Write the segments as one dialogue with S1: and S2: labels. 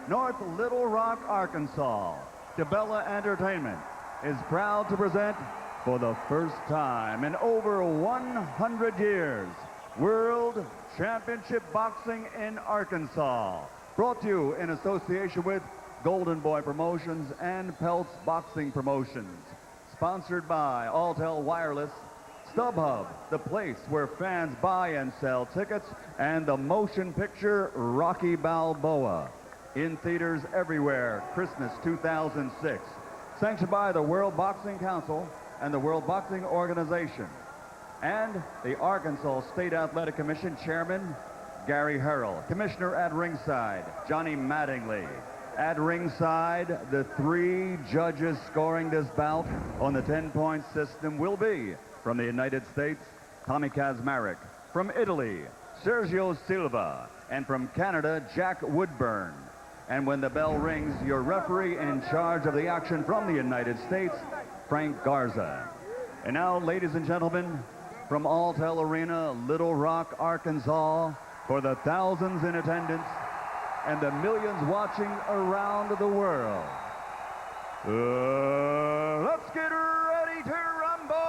S1: North Little Rock, Arkansas, Tabella Entertainment is proud to present for the first time in over 100 years, World Championship Boxing in Arkansas. Brought to you in association with Golden Boy Promotions and Peltz Boxing Promotions. Sponsored by Alltel Wireless, StubHub, the place where fans buy and sell tickets, and the motion picture Rocky Balboa. In theaters everywhere, Christmas 2006. Sanctioned by the World Boxing Council and the World Boxing Organization. And the Arkansas State Athletic Commission Chairman, Gary Harrell. Commissioner at ringside, Johnny Mattingly. At ringside, the 3 judges scoring this bout on the 10-point system will be from the United States, Tommy Kazmarek. From Italy, Sergio Silva. And from Canada, Jack Woodburn. And when the bell rings, your referee in charge of the action from the United States, Frank Garza. And now, ladies and gentlemen, from Alltel Arena, Little Rock, Arkansas, for the thousands in attendance and the millions watching around the world, let's get ready to rumble!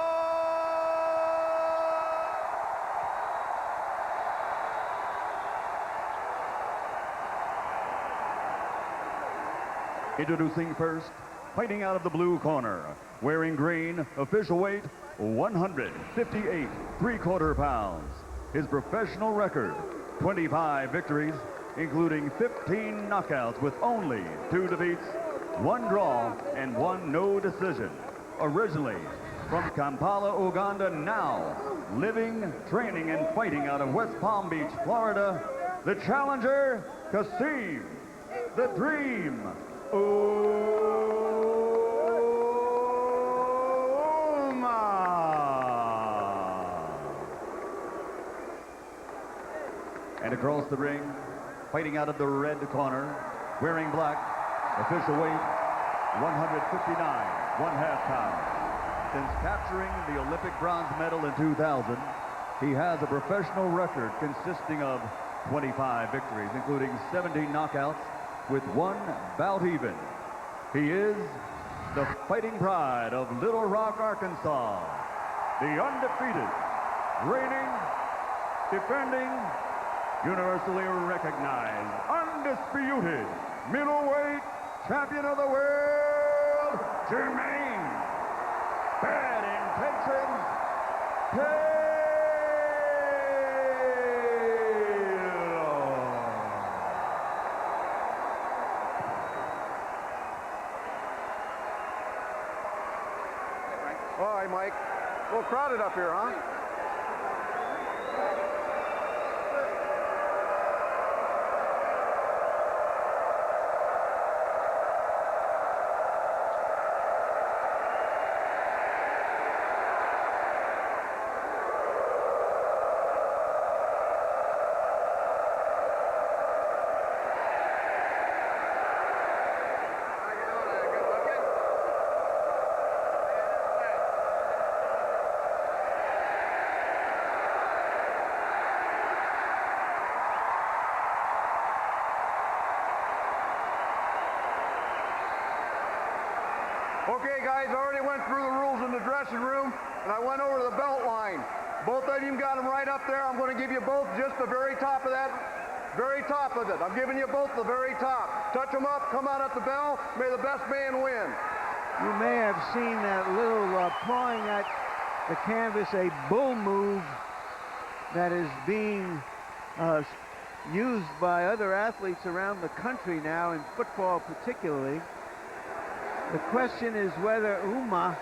S1: Introducing first, fighting out of the blue corner, wearing green, official weight 158 3/4 pounds. His professional record, 25 victories, including 15 knockouts with only 2 defeats, 1 draw, and 1 no decision. Originally from Kampala, Uganda, now living, training, and fighting out of West Palm Beach, Florida, the challenger, Kasim, the Dream, Ouma. And across the ring, fighting out of the red corner, wearing black, official weight 159 1/2 pounds. Since capturing the Olympic bronze medal in 2000, he has a professional record consisting of 25 victories, including 17 knockouts, with 1 bout even. He is the fighting pride of Little Rock, Arkansas, the undefeated, reigning, defending, universally recognized, undisputed middleweight champion of the world, Jermaine Bad Intentions Taylor.
S2: All right, Mike. A little crowded up here, huh? Okay, guys, I already went through the rules in the dressing room, and I went over to the belt line. Both of you got them right up there. I'm going to give you both just the very top of that, very top of it. I'm giving you both the very top. Touch them up, come out at the bell. May the best man win.
S3: You may have seen that little pawing at the canvas, a bull move that is being used by other athletes around the country now, in football particularly. The question is whether Ouma,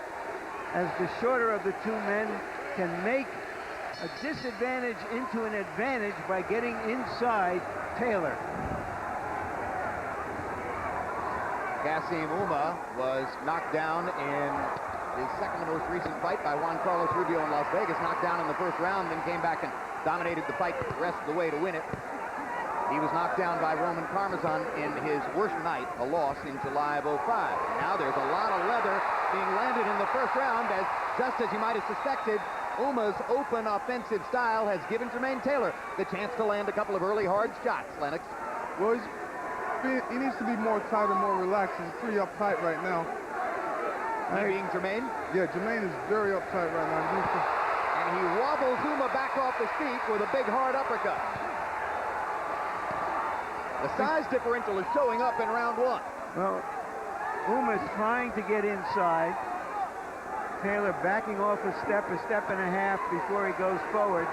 S3: as the shorter of the 2 men, can make a disadvantage into an advantage by getting inside Taylor.
S4: Kasim Ouma was knocked down in his second to most recent fight by Juan Carlos Rubio in Las Vegas, knocked down in the first round, then came back and dominated the fight the rest of the way to win it. He was knocked down by Roman Parmesan in his worst night, a loss in July of '05. Now there's a lot of leather being landed in the first round, as just as you might have suspected, Ouma's open offensive style has given Jermaine Taylor the chance to land a couple of early hard shots. Lennox.
S3: Was
S5: he needs to be more tight and more relaxed. He's pretty uptight right now.
S4: Being Jermaine.
S5: Yeah, Jermaine is very uptight right now.
S4: And he wobbles Ouma back off his feet with a big hard uppercut. The size differential is showing up in round one.
S3: Well, Ouma's trying to get inside. Taylor backing off a step and a half before he goes forward,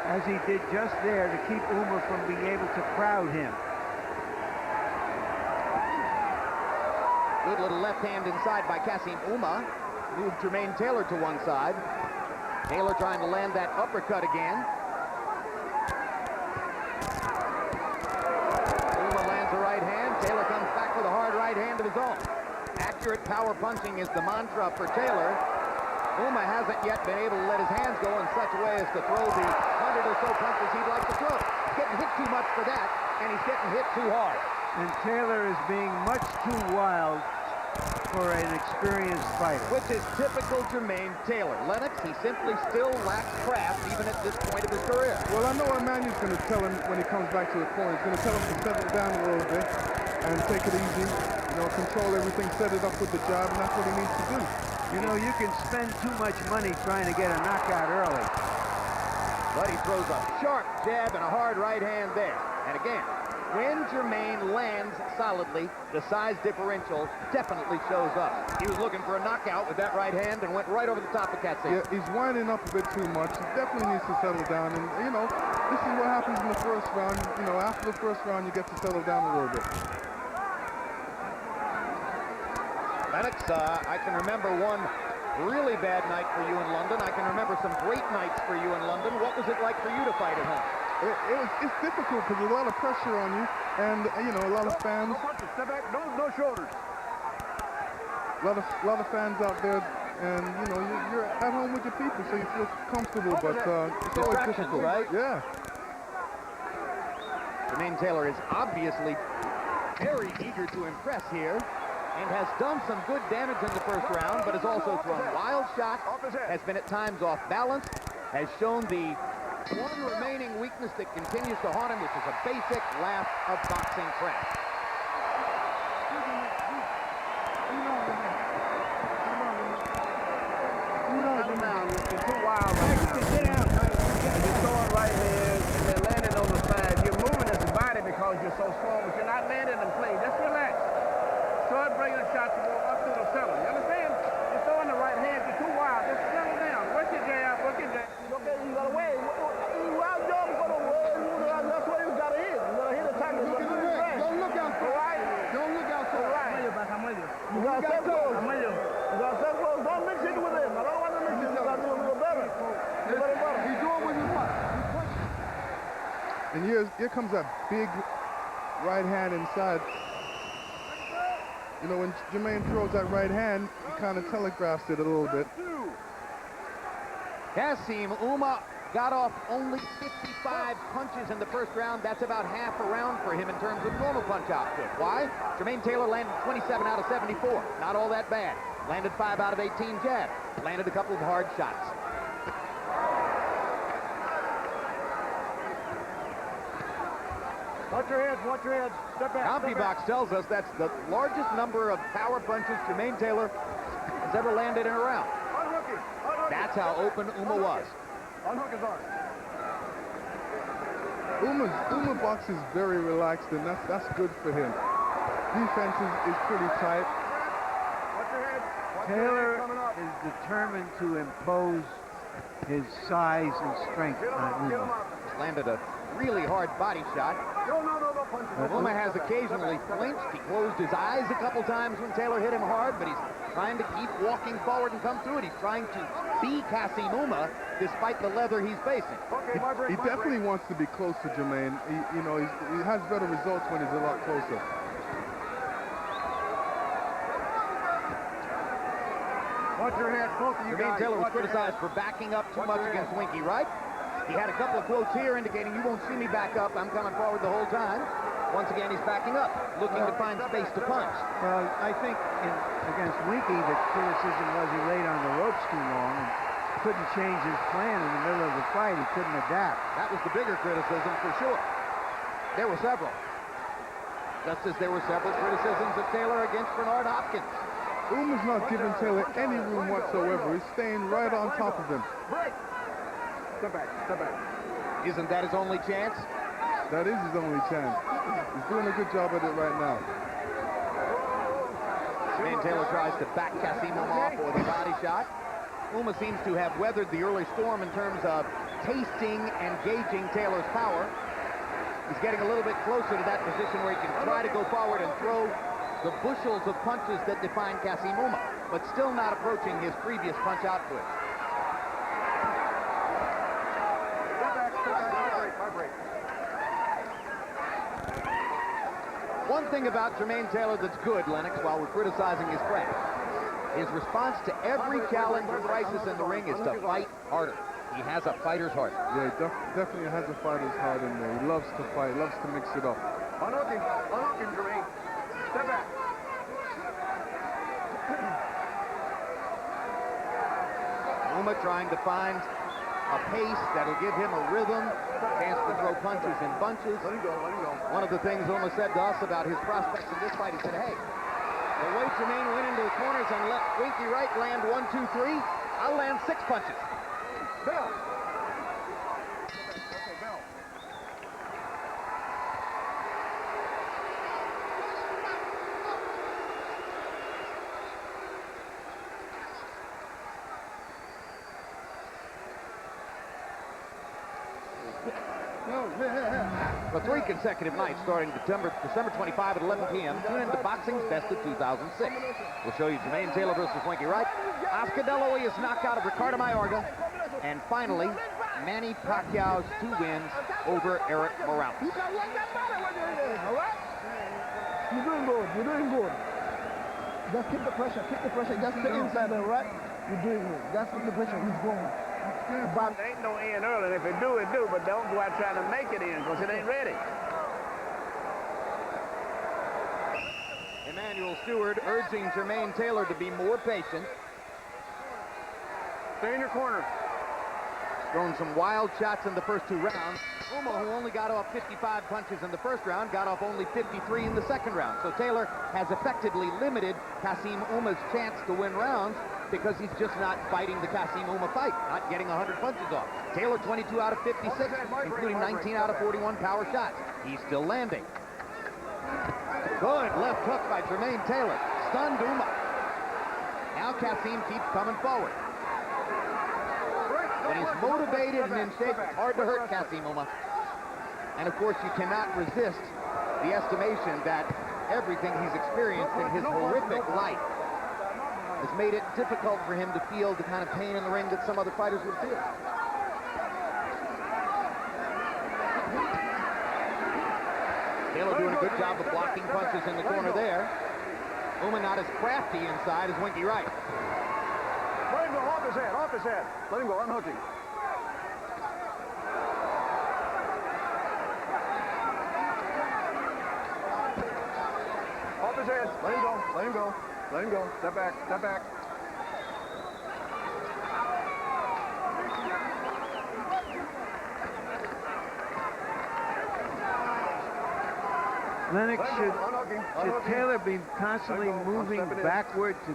S3: as he did just there to keep Ouma from being able to crowd him.
S4: Good little left hand inside by Kassim Ouma. Moved Jermaine Taylor to one side. Taylor trying to land that uppercut again. Ouma lands a right hand. Taylor comes back with a hard right hand of his own. Accurate power punching is the mantra for Taylor. Ouma hasn't yet been able to let his hands go in such a way as to throw the 100 or so punches he'd like to throw. He's getting hit too much for that, and he's getting hit too hard.
S3: And Taylor is being much too wild for an experienced fighter.
S4: Which is typical Jermaine Taylor. Lennox, he simply still lacks craft even at this point of his career.
S5: Well, I know what Emmanuel's going to tell him when he comes back to the corner. He's going to tell him to settle down a little bit and take it easy. You know, control everything, set it up with the jab, and that's what he needs to do.
S3: You know, you can spend too much money trying to get a knockout early.
S4: But he throws a sharp jab and a hard right hand there. And again, when Jermaine lands solidly, the size differential definitely shows up. He was looking for a knockout with that right hand and went right over the top of Kassim.
S5: Yeah, he's winding up a bit too much. He definitely needs to settle down. And, you know, this is what happens in the first round. You know, after the first round, you get to settle down a little bit.
S4: Lennox, I can remember one really bad night for you in London. I can remember some great nights for you in London. What was it like for you to fight at home?
S5: It's difficult because there's a lot of pressure on you, and you know, a lot of fans.
S2: Step back, no shoulders.
S5: A lot of fans out there, and you know, you're at home with your people, so you feel comfortable. But it's always difficult,
S4: right?
S5: Yeah.
S4: Jermaine Taylor is obviously very eager to impress here, and has done some good damage in the first round, but has also thrown wild shots, has been at times off balance, has shown the one remaining weakness that continues to haunt him, which is a basic lack of boxing craft.
S2: You're too wild right now. You're throwing right hands, and they're landing on the side. You're moving his body because you're so strong, but you're not landing in play. Just relax. Start bringing the shots up to the center. You understand? You're throwing the right hand. You're too wild. Just settle down. Work your jab. Work your jab. Okay, you got to wait. Wild jump for the world. That's what you got to hit. You got to hit the tackle. Don't look out for right. Don't look out for right. You got to step close. You got to step close. Don't mix it with him. I don't want to mix it. You got to do a little better. He's doing what you want.
S5: And here comes that big right hand inside. You know, when Jermaine throws that right hand, he kind of telegraphs it a little bit.
S4: Kassim Ouma got off only 55 punches in the first round. That's about half a round for him in terms of normal punch output. Why? Jermaine Taylor landed 27 out of 74. Not all that bad. Landed 5 out of 18 jabs. Landed a couple of hard shots.
S2: Watch your heads, watch your heads. Step back.
S4: CompuBox tells us that's the largest number of power punches Jermaine Taylor has ever landed in a round.
S2: Unhook him.
S4: That's how open Ouma was.
S2: Unhook his arm.
S5: Ouma boxes very relaxed, and that's good for him. Defense is pretty tight.
S2: Watch your head.
S3: Taylor is determined to impose his size and strength on Ouma.
S4: Landed a really hard body shot.
S2: No, punch.
S4: Ouma has occasionally flinched. He closed his eyes a couple times when Taylor hit him hard, but he's trying to keep walking forward and come through it. He's trying to be Kassim Ouma despite the leather he's facing.
S2: Okay,
S5: He definitely wants to be close to Jermaine. He has better results when he's a lot closer.
S2: Watch your head, both of you
S4: Jermaine
S2: guys.
S4: Taylor was
S2: Watch your
S4: criticized
S2: head.
S4: for backing up too much against Winky, right? He had a couple of quotes here indicating, you won't see me back up, I'm coming forward the whole time. Once again, he's backing up, looking to find space to punch.
S3: Well, I think against Winky, the criticism was he laid on the ropes too long and couldn't change his plan in the middle of the fight. He couldn't adapt.
S4: That was the bigger criticism for sure. There were several. just as there were several criticisms of Taylor against Bernard Hopkins.
S5: Ouma's not giving Taylor any room whatsoever. He's staying right on top of him.
S2: Break. Step back, step back.
S4: Isn't that his only chance?
S5: That is his only chance. He's doing a good job at it right now.
S4: Jermaine Taylor tries to back Kasim Ouma off with a body shot. Ouma seems to have weathered the early storm in terms of tasting and gauging Taylor's power. He's getting a little bit closer to that position where he can try to go forward and throw the bushels of punches that define Kasim Ouma, but still not approaching his previous punch output. One thing about Jermaine Taylor that's good, Lennox, while we're criticizing his craft, his response to every challenge or crisis in the ring is to fight harder. He has a fighter's heart.
S5: Yeah, he definitely has a fighter's heart in there. He loves to fight, loves to mix it up.
S2: Unhook him, Jermaine. Step back.
S4: Ouma trying to find a pace that'll give him a rhythm, chance to throw punches in bunches.
S2: Let him go, let him go.
S4: One of the things Ouma said to us about his prospects in this fight, he said, hey, the way Jermaine went into the corners and let Winky Wright land 1, 2, 3, I'll land 6 punches.
S2: Bell. Okay, Bell.
S4: For 3 consecutive nights starting December 25 at 11 p.m., tune into Boxing's Best of 2006. We'll show you Jermaine Taylor versus Winky Wright, Oscar De La Hoya's knockout of Ricardo Mayorga, and finally, Manny Pacquiao's 2 wins over Eric Morales.
S6: You're doing good. You're doing good. Just keep the pressure. Keep the pressure. Just stay inside there, right? You're doing good. Just keep the pressure. He's going.
S3: But there ain't no in early. If it do, it do. But don't go out trying to make it in because it ain't ready.
S4: Emmanuel Stewart urging Jermaine Taylor to be more patient.
S2: Stay in your corner.
S4: Thrown some wild shots in the first 2 rounds. Ouma, who only got off 55 punches in the first round, got off only 53 in the second round. So Taylor has effectively limited Kasim Ouma's chance to win rounds because he's just not fighting the Kasim Ouma fight, not getting 100 punches off. Taylor 22 out of 56, including 19 out of 41 power shots. He's still landing. Good left hook by Jermaine Taylor. Stunned Ouma. Now Kasim keeps coming forward. When he's motivated and in shape, it's hard to hurt Kasim Ouma. And of course, you cannot resist the estimation that everything he's experienced in his horrific life has made it difficult for him to feel the kind of pain in the ring that some other fighters would feel. Taylor doing a good job of blocking punches in the corner there. Ouma not as crafty inside as Winky Wright.
S2: Let him go off his head, off his head. Let him go, unhook him. Off his head. Let him go, let him go. Let him go. Step back, step back.
S3: Lennox, should
S2: Unhook him.
S3: Taylor be constantly
S2: Let go.
S3: moving
S2: Step it in.
S3: backward to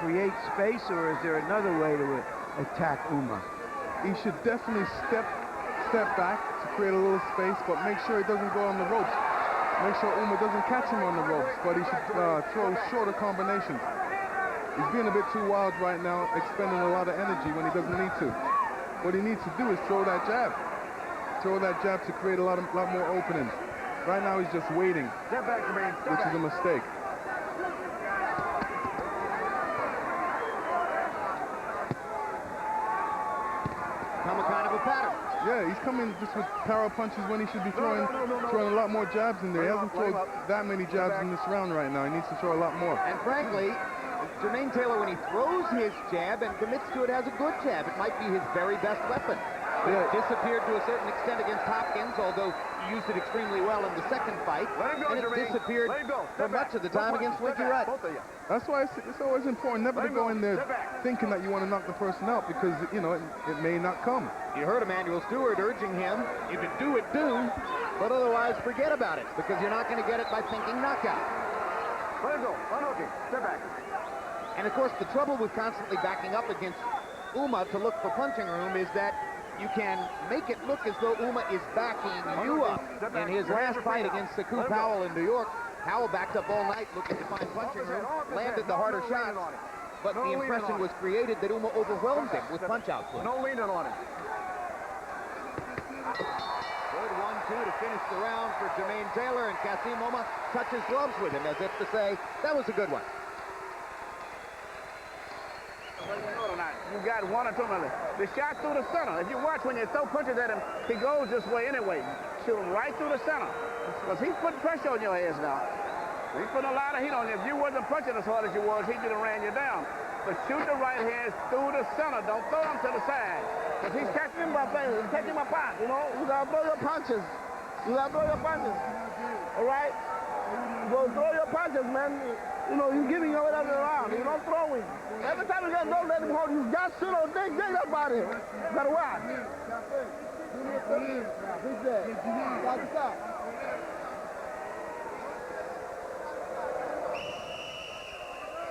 S3: create space, or is there another way to attack Ouma?
S5: He should definitely step back to create a little space, but make sure he doesn't go on the ropes. Make sure Ouma doesn't catch him on the ropes, but he should throw shorter combinations. He's being a bit too wild right now, expending a lot of energy when he doesn't need to. What he needs to do is throw that jab. Throw that jab to create a lot more openings. Right now he's just waiting,
S2: Step back, Jermaine. Step
S5: which
S2: back.
S5: is a mistake.
S4: Become a kind of a pattern.
S5: Yeah, he's coming just with power punches when he should be throwing a lot more jabs in there. He hasn't thrown that many jabs in this round right now. He needs to throw a lot more.
S4: And frankly, Jermaine Taylor, when he throws his jab and commits to it, has a good jab. It might be his very best weapon. It disappeared to a certain extent against Hopkins, although he used it extremely well in the second fight.
S2: Let him go,
S4: and it
S2: Jermaine.
S4: disappeared
S2: Let him go.
S4: for
S2: Step
S4: much
S2: back.
S4: of the time
S2: Don't
S4: against
S2: punch.
S4: Winky
S2: Step back,
S4: Wright.
S2: both of you.
S5: That's why it's always important never to
S2: Let him
S5: go
S2: go.
S5: in there
S2: Step back.
S5: thinking that you want to knock the person out, because, you know, it may not come.
S4: You heard Emmanuel Stewart urging him, if it do, but otherwise forget about it, because you're not going to get it by thinking knockout.
S2: Let him go. Unhook him. Step back.
S4: And of course, the trouble with constantly backing up against Ouma to look for punching room is that you can make it look as though Ouma is backing you up. In his last fight against Saku Powell in New York, Powell backed up all night looking to find punching room, landed the harder shots, but the impression was created that Ouma overwhelmed him with punch output.
S2: No leaning on him.
S4: Good 1-2 to finish the round for Jermaine Taylor, and Kassim Ouma touches gloves with him as if to say, that was a good one.
S6: You got one or two minutes. The shot through the center. If you watch when you throw punches at him, he goes this way anyway. Shoot him right through the center. Because he's putting pressure on your heads now. He's putting a lot of heat on you. If you wasn't punching as hard as you was, he could have ran you down. But shoot the right hands through the center. Don't throw them to the side. Because he's catching him by fingers. He's catching him by pop. You know, you got to throw your punches. You got to throw your punches. All right? You go throw your punches, man. You know, you're giving your whatever around. You don't throw him. Every time you get, don't let him hold you. Just sit on thing, get that body. You gotta watch. He's there. Side to side.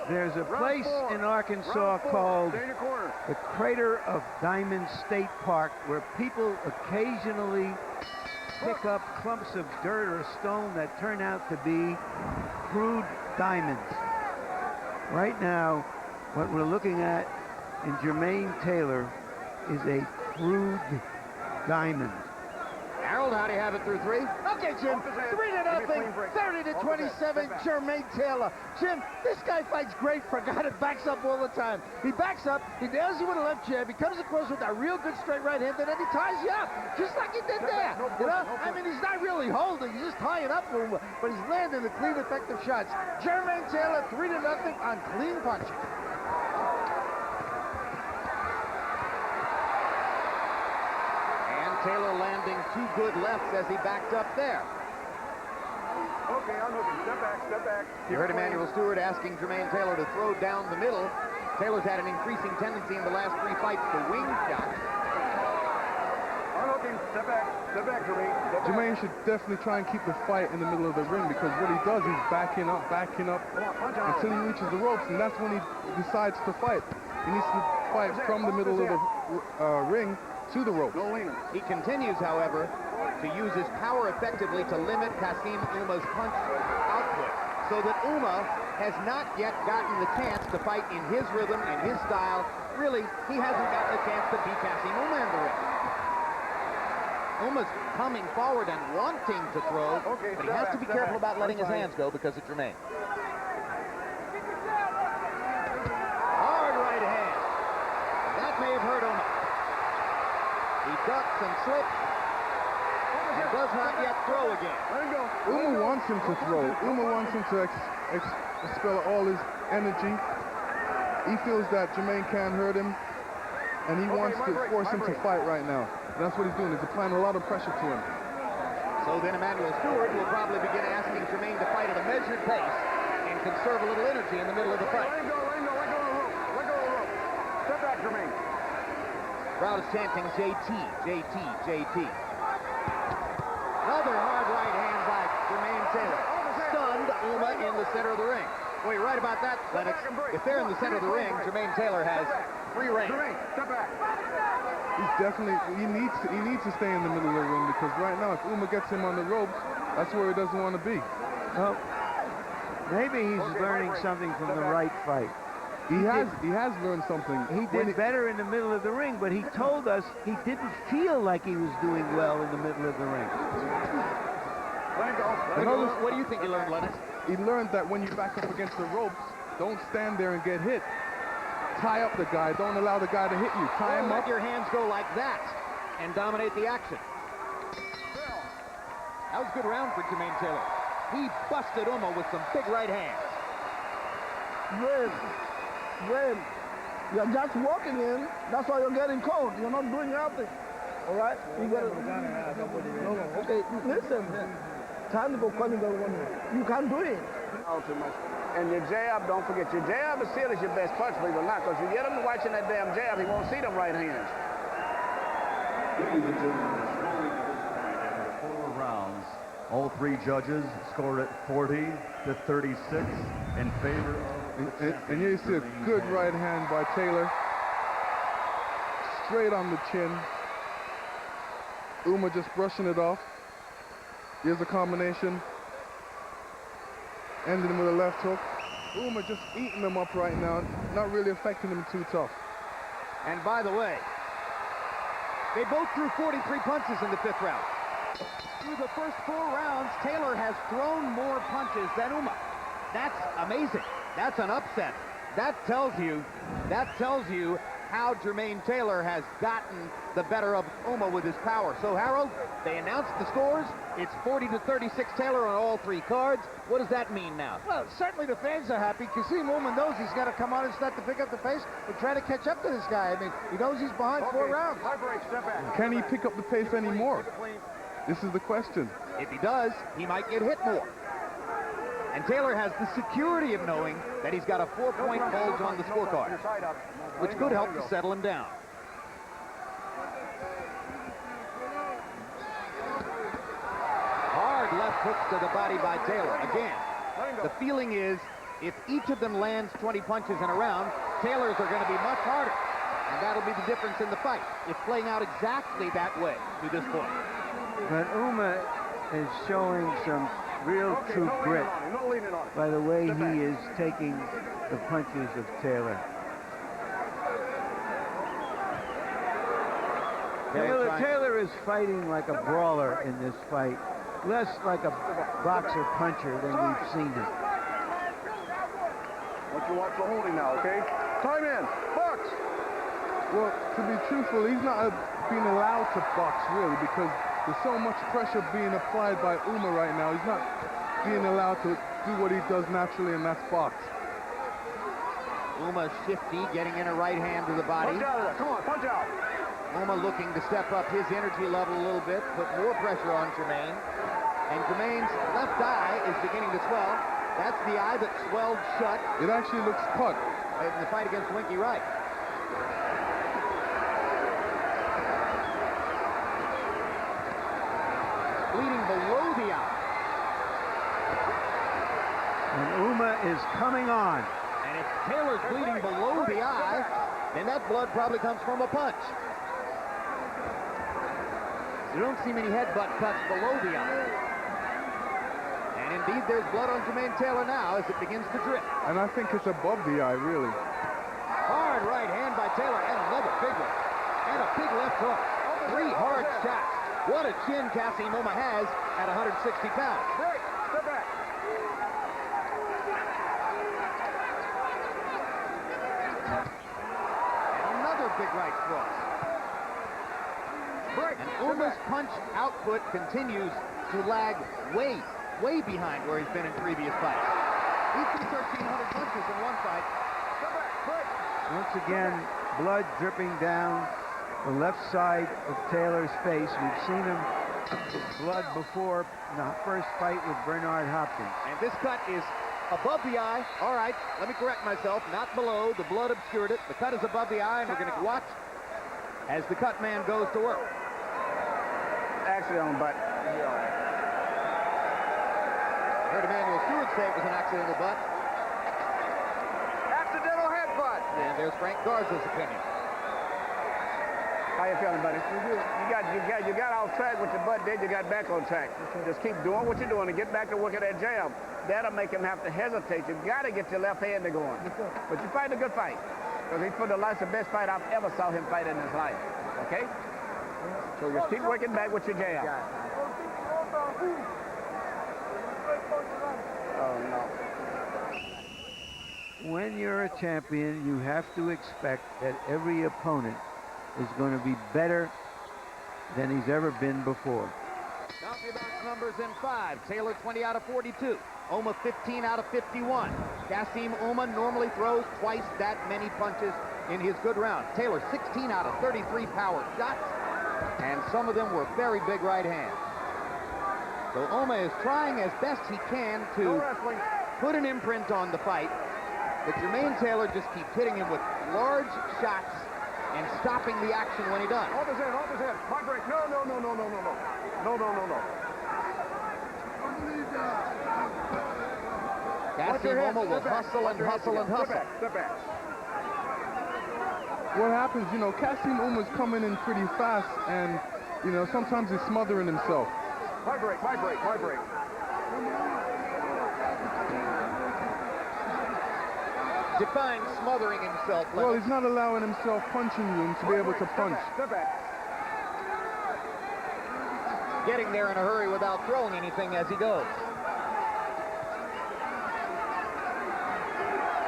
S3: There's a place in Arkansas called
S2: Stay in your corner.
S3: the Crater of Diamonds State Park, where people occasionally pick up clumps of dirt or stone that turn out to be crude diamonds. Right now, what we're looking at in Jermaine Taylor is a crude diamond.
S4: Harold, how do you have it through three?
S7: Okay, Jim, 3-0, 30-27, Jermaine Taylor. Jim, this guy fights great for a guy that backs up all the time. He backs up, he nails you with a left jab, he comes across with that real good straight right hand, and then he ties you up, just like he did there. You know, I mean, he's not really holding, he's just tying up for him, but he's landing the clean, effective shots. Jermaine Taylor, 3-0 on clean punching.
S4: Taylor landing two good lefts as he backed up there.
S2: Okay, I'm looking. Step back, step back.
S4: You heard Emmanuel Stewart asking Jermaine Taylor to throw down the middle. Taylor's had an increasing tendency in the last three fights to wing shots.
S2: I'm looking. Step back, Jermaine. Step back.
S5: Jermaine should definitely try and keep the fight in the middle of the ring, because what he does is backing up until he reaches the ropes, and that's when he decides to fight. He needs to fight from the middle of the ring to the ropes.
S4: He continues, however, to use his power effectively to limit Kassim Ouma's punch output, so that Ouma has not yet gotten the chance to fight in his rhythm, in his style. Really, he hasn't gotten a chance to beat Kassim Ouma in the ring. Ouma's coming forward and wanting to throw, but he has to be careful about letting his hands go because of Jermaine. Hard right hand. That may have hurt Ouma. He ducks and slips and does not yet throw again.
S2: Let him go.
S5: Ouma wants him to throw. Ouma wants him to expel all his energy. He feels that Jermaine can't hurt him, and he wants to force him to fight right now. And that's what he's doing. He's applying a lot of pressure to him.
S4: So then Emmanuel Stewart will probably begin asking Jermaine to fight at a measured pace and conserve a little energy in the middle of the fight.
S2: Let him go, let him go, let go of the rope. Let go of the rope. Step back, Jermaine.
S4: Crowd is chanting JT, JT, JT. Another hard right hand by Jermaine Taylor. Stunned Ouma in the center of the ring. Well, you're right about that, Lennox. If they're in the center of the ring, Jermaine Taylor has free reign.
S2: Jermaine, step back.
S5: He's definitely, he needs to stay in the middle of the ring, because right now, if Ouma gets him on the ropes, that's where he doesn't want to be.
S3: Well, maybe he's learning something from the right fight.
S5: He has learned something.
S3: He did better in the middle of the ring, but he told us he didn't feel like he was doing well in the middle of the ring.
S2: Let him go.
S4: What do you think he learned, Lennox?
S5: He learned that when you back up against the ropes, don't stand there and get hit. Tie up the guy. Don't allow the guy to hit you. Tie him
S4: Let
S5: up.
S4: your hands go like that and dominate the action. That was a good round for Jermaine Taylor. He busted Ouma with some big right hands.
S6: Great. You're just walking in. That's why you're getting cold. You're not doing nothing.
S7: All right? You gotta, no, okay, listen. Time to go cut and go one. You can't do it.
S6: All too much. And your jab, don't forget, your jab is still is your best punch, believe it or not, because you get him watching that damn jab, he won't see them right hands.
S1: Four rounds. All three judges scored at 40 to 36 in favor of
S5: And here you see a good right hand by Taylor. Straight on the chin. Ouma just brushing it off. Here's a combination. Ending with a left hook. Ouma just eating them up right now. Not really affecting him too tough.
S4: And by the way, they both threw 43 punches in the 5th round. Through the first 4 rounds, Taylor has thrown more punches than Ouma. That's amazing. That's an upset. That tells you how Jermaine Taylor has gotten the better of Ouma with his power. So, Harold, they announced the scores. It's 40 to 36 Taylor on all 3 cards. What does that mean now?
S7: Well, certainly the fans are happy. Kasim Ouma knows he's got to come out and start to pick up the pace and try to catch up to this guy. I mean, he knows he's behind 4 rounds.
S2: High break, step back.
S5: Can he pick up the pace anymore? This is the question.
S4: If he does, he might get hit more. And Taylor has the security of knowing that he's got a 4-point bulge on the scorecard, which could help to settle him down. Hard left hooks to the body by Taylor. Again, the feeling is if each of them lands 20 punches in a round, Taylor's are going to be much harder. And that'll be the difference in the fight. It's playing out exactly that way to this point.
S3: But Ouma is showing some real true grit by the way he is taking the punches of Taylor. Taylor is fighting like a brawler in this fight, less like a boxer puncher than we've seen him.
S2: Want you watch the holding now, okay? Time in. Box.
S5: Well, to be truthful, he's not being allowed to box, really, because there's so much pressure being applied by Ouma right now. He's not being allowed to do what he does naturally, and that's box.
S4: Ouma shifty, getting in a right hand to the body.
S2: Punch out of there. Come on, punch out.
S4: Ouma looking to step up his energy level a little bit, put more pressure on Jermaine. And Jermaine's left eye is beginning to swell. That's the eye that swelled shut
S5: It actually looks cut.
S4: in the fight against Winky Wright. Bleeding below the eye.
S3: And Ouma is coming on.
S4: And if Taylor's bleeding below the eye, then that blood probably comes from a punch. You don't see many headbutt cuts below the eye. And indeed, there's blood on Jermaine Taylor now as it begins to drip.
S5: And I think it's above the eye, really.
S4: Hard right hand by Taylor, and another big one. And a big left hook. 3 hard shots. What a chin Kasim Ouma has at 160 pounds.
S2: Break. Step back.
S4: And another big right cross.
S2: Break.
S4: And Ouma's punch output continues to lag way behind where he's been in previous fights. He's threw 1,300 punches in one fight.
S2: Step back. Break.
S3: Once again, blood dripping down the left side of Taylor's face. We've seen him blood before in the first fight with Bernard Hopkins.
S4: And this cut is above the eye. All right, let me correct myself. Not below. The blood obscured it. The cut is above the eye, and we're going to watch as the cut man goes to work.
S6: Accident on the butt.
S4: I heard Emmanuel Stewart say it was an accidental butt.
S2: Accidental headbutt.
S4: And there's Frank Garza's opinion.
S6: How you feeling, buddy? You got off track with your butt, then you got back on track. Just keep doing what you're doing and get back to working that jab. That'll make him have to hesitate. You've got to get your left hand to going. But you're fighting a good fight. Because he's put the best fight I've ever saw him fight in his life. Okay? So just keep working back with your jab. Oh, no.
S3: When you're a champion, you have to expect that every opponent is going to be better than he's ever been before.
S4: Bouncy box numbers in 5. Taylor 20 out of 42. Ouma 15 out of 51. Kasim Ouma normally throws twice that many punches in his good round. Taylor 16 out of 33 power shots. and some of them were very big right hands. So Ouma is trying as best he can to put an imprint on the fight, but Jermaine Taylor just keeps hitting him with large shots and stopping the action when he does.
S2: Off his head. Hard break. No.
S4: Kasim Ouma will hustle and hustle and hustle.
S2: Step back.
S5: What happens, you know, Kasim Ouma's coming in pretty fast, and, you know, sometimes he's smothering himself.
S2: My break.
S4: Define smothering himself.
S5: Well, he's not allowing himself punching room to be able to punch.
S2: Step back.
S4: Getting there in a hurry without throwing anything as he goes.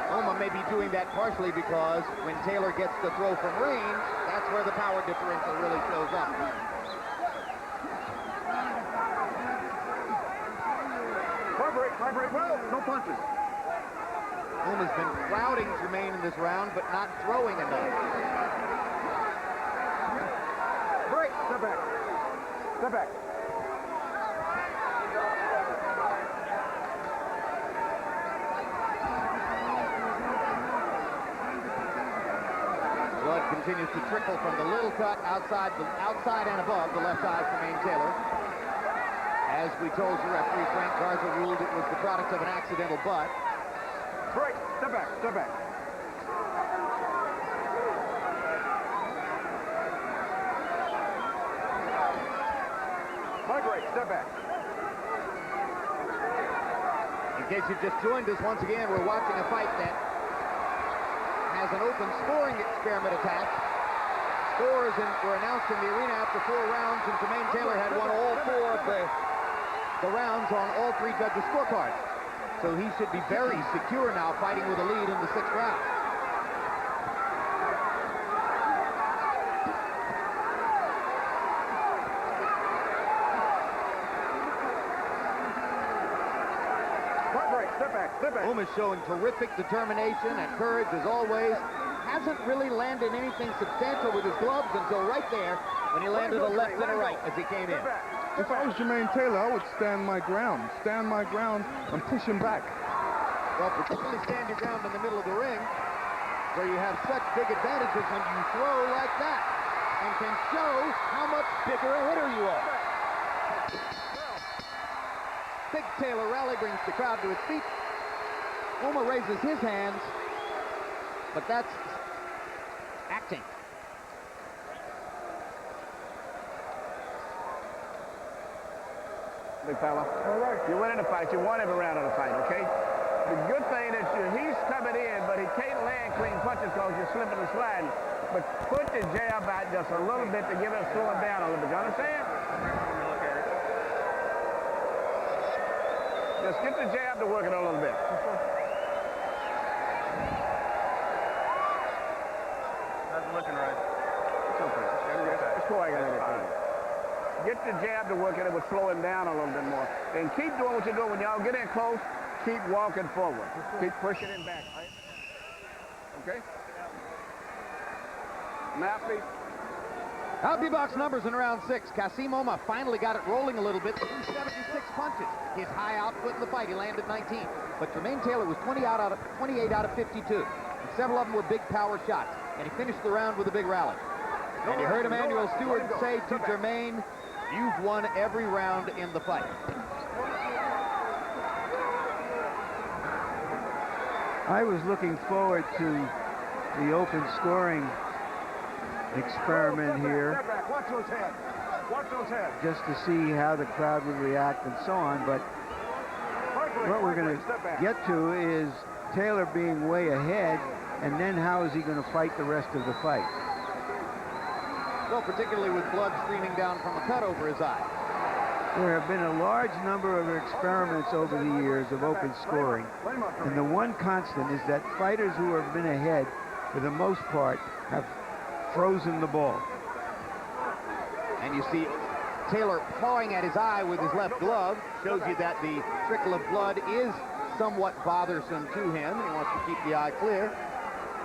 S4: Ouma may be doing that partially because when Taylor gets the throw from range, that's where the power differential really shows up.
S2: My break. Well, no punches.
S4: Ouma's been crowding Jermaine in this round, but not throwing enough.
S2: Break. Step back.
S4: Blood continues to trickle from the little cut outside and above the left eye from Jermaine Taylor. As we told you, referee Frank Garza ruled it was the product of an accidental butt.
S2: Break. Step back. My break. Step back.
S4: In case you've just joined us, once again, we're watching a fight that has an open scoring experiment attached. Scores were announced in the arena after 4 rounds, and Jermaine Taylor had won all 4 of the rounds on all 3 judges' scorecards. So he should be very secure now, fighting with a lead in the 6th round.
S2: Step back.
S4: Ouma's showing terrific determination and courage as always. Hasn't really landed anything substantial with his gloves until right there when he landed a left and a right as he came in.
S5: If I was Jermaine Taylor, I would stand my ground and push him back.
S4: Well, particularly stand your ground in the middle of the ring where you have such big advantages when you throw like that and can show how much bigger a hitter you are. Big Taylor rally brings the crowd to its feet. Ouma raises his hands, but that's acting.
S6: Big fella. All right. You win in a fight. You won every round of the fight, okay? The good thing is he's coming in, but he can't land clean punches because you're slipping and sliding. But put the jab out just a little bit to give it slow it down a little bit. You understand? Just get the jab to work it a little bit.
S2: That's looking right.
S6: It's okay. It's cool. I got it. Get the jab to work it. It will slow him down a little bit more. And keep doing what you're doing. When y'all get in close, keep walking forward. Keep pushing it back. Okay? Nappy.
S4: Happy box numbers in round 6. Kasim Ouma finally got it rolling a little bit. 76 punches. His high output in the fight. He landed 19. But Jermaine Taylor was 28 out of 52. And several of them were big power shots. And he finished the round with a big rally. And you heard Emmanuel Stewart say to Jermaine, "You've won every round in the fight."
S3: I was looking forward to the open scoring experiment here,
S2: Watch those hands. Watch those hands.
S3: just to see how the crowd would react and so on. But what we're going to get to is Taylor being way ahead, and then how is he going to fight the rest of the fight?
S4: Well, particularly with blood streaming down from a cut over his eye.
S3: There have been a large number of experiments over the years of open scoring, and the one constant is that fighters who have been ahead, for the most part, have frozen the ball.
S4: And you see Taylor pawing at his eye with his left glove. Shows you that the trickle of blood is somewhat bothersome to him. He wants to keep the eye clear.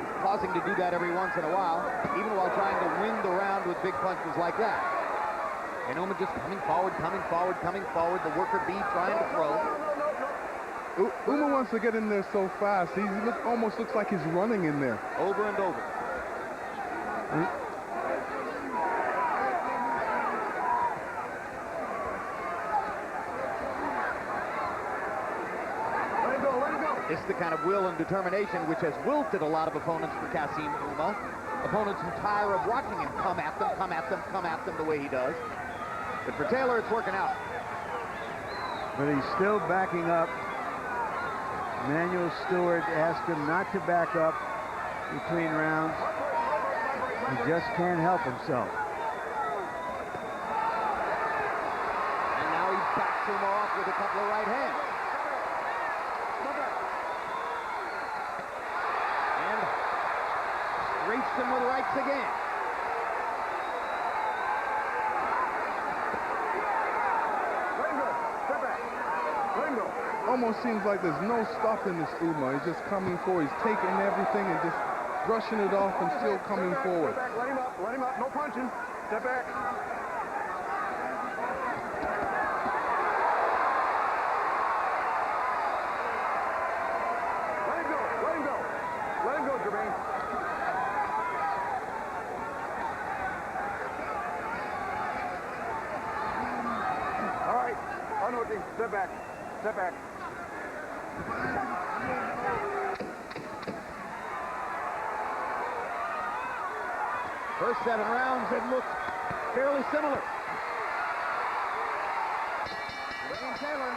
S4: He's pausing to do that every once in a while, even while trying to win the round with big punches like that. And Ouma just coming forward, coming forward, coming forward. The worker bee trying to throw.
S5: Ouma wants to get in there so fast. He almost looks like he's running in there.
S4: Over and over. It's the kind of will and determination which has wilted a lot of opponents for Kasim Ouma. Opponents who tire of watching him come at them, come at them, come at them the way he does. But for Taylor, it's working out.
S3: But he's still backing up. Manuel Stewart asked him not to back up between rounds. He just can't help himself.
S4: And now he backs him off with a couple of right hands. And strafes him with rights again.
S5: Almost seems like there's no stopping this Ouma. He's just coming forward. He's taking everything and just brushing it off and still coming forward.
S2: Let him up, no punching. Step back. Let him go, Jermaine. All right, I know what you step back. Step back.
S4: First 7 rounds, it looked fairly similar. Jermaine Taylor,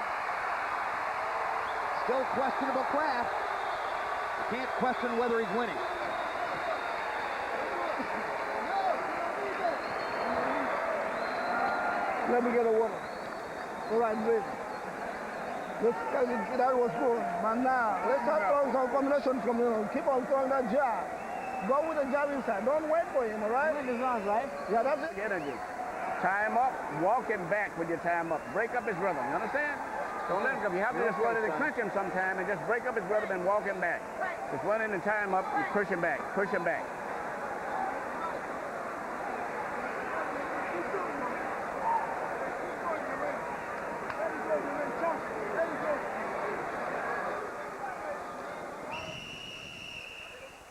S4: still questionable craft. You can't question whether he's winning.
S7: Let me get a water. All right, baby. Let's that was good. But now, let's have some combination from you. Keep on throwing that jab. Go with the jab inside. Don't wait for him, all right? Right? Yeah, that's it.
S6: Energy. Tie him up, walk him back when you tie him up. Break up his rhythm, you understand? Don't let him go. You have to just let it clinch him sometime and just break up his rhythm and walk him back. Just run in and tie him up and push him back, push him back.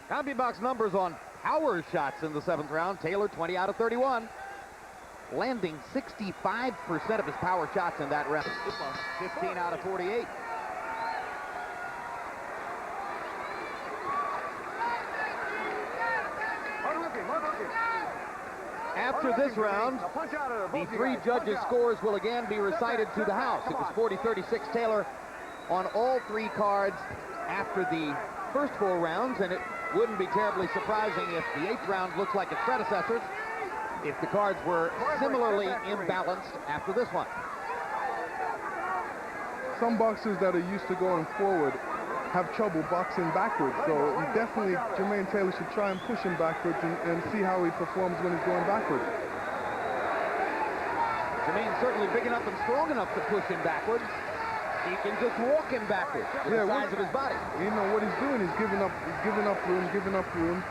S4: CompuBox numbers on power shots in the 7th round. Taylor, 20 out of 31. Landing 65% of his power shots in that round. 15 out of 48. After this round, the 3 judges' scores will again be recited to the house. It was 40-36 Taylor on all 3 cards after the first 4 rounds, and it wouldn't be terribly surprising if the 8th round looks like its predecessors, if the cards were similarly imbalanced after this one.
S5: Some boxers that are used to going forward have trouble boxing backwards, so definitely Jermaine Taylor should try and push him backwards and see how he performs when he's going backwards.
S4: Jermaine's certainly big enough and strong enough to push him backwards. He can just walk him backwards with the size of his body.
S5: You know what he's doing? He's giving up room.